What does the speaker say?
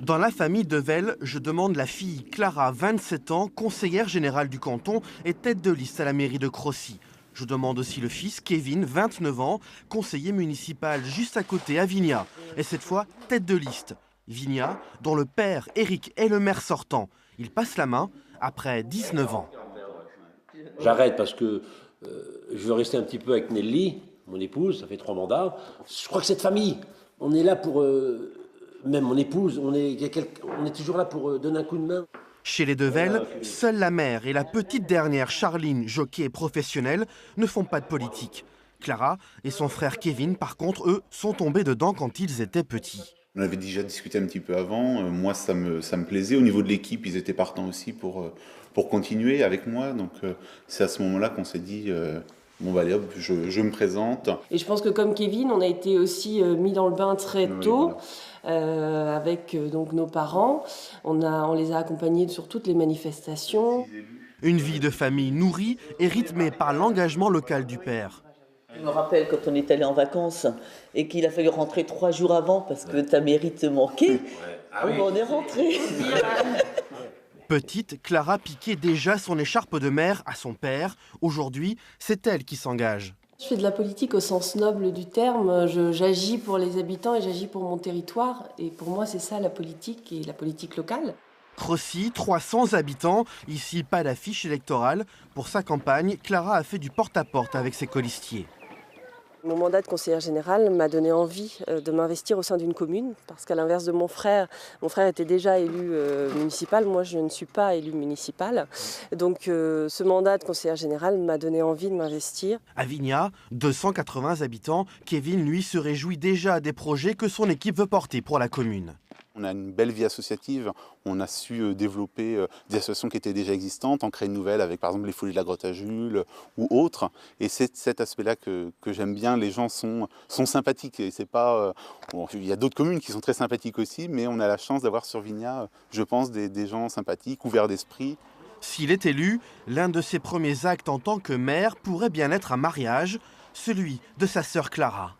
Dans la famille Devel, je demande la fille Clara, 27 ans, conseillère générale du canton et tête de liste à la mairie de Crossy. Je demande aussi le fils Kevin, 29 ans, conseiller municipal juste à côté à Vigna. Et cette fois, tête de liste. Vigna, dont le père Eric est le maire sortant. Il passe la main après 19 ans. J'arrête parce que je veux rester un petit peu avec Nelly, mon épouse, ça fait 3 mandats. Je crois que cette famille, on est là pour... même mon épouse, on est toujours là pour donner un coup de main. Chez les Devel, seule la mère et la petite dernière, Charline, jockey professionnelle, ne font pas de politique. Clara et son frère Kevin, par contre, eux, sont tombés dedans quand ils étaient petits. On avait déjà discuté un petit peu avant. Moi, ça me plaisait. Au niveau de l'équipe, ils étaient partants aussi pour continuer avec moi. Donc, c'est à ce moment-là qu'on s'est dit... bon, bah, allez hop, je me présente. Et je pense que comme Kevin, on a été aussi mis dans le bain très tôt. Avec donc nos parents. On les a accompagnés sur toutes les manifestations. Une vie de famille nourrie et rythmée par l'engagement local du père. Je me rappelle quand on est allé en vacances et qu'il a fallu rentrer 3 jours avant parce que ta mairie te manquait. On est rentré. Petite, Clara piquait déjà son écharpe de mère à son père. Aujourd'hui, c'est elle qui s'engage. Je fais de la politique au sens noble du terme. J'agis pour les habitants et j'agis pour mon territoire. Et pour moi, c'est ça la politique et la politique locale. Crossy, 300 habitants. Ici, pas d'affiche électorale. Pour sa campagne, Clara a fait du porte-à-porte avec ses colistiers. Mon mandat de conseillère générale m'a donné envie de m'investir au sein d'une commune, parce qu'à l'inverse de mon frère était déjà élu municipal, moi je ne suis pas élue municipale. Donc ce mandat de conseillère générale m'a donné envie de m'investir. À Vigna, 280 habitants, Kevin, lui, se réjouit déjà des projets que son équipe veut porter pour la commune. On a une belle vie associative, on a su développer des associations qui étaient déjà existantes, en créer une nouvelle avec par exemple les Folies de la Grotte à Jules ou autres. Et c'est cet aspect-là que j'aime bien, les gens sont sympathiques. Et c'est pas, bon, il y a d'autres communes qui sont très sympathiques aussi, mais on a la chance d'avoir sur Vigna, je pense, des gens sympathiques, ouverts d'esprit. S'il est élu, l'un de ses premiers actes en tant que maire pourrait bien être un mariage, celui de sa sœur Clara.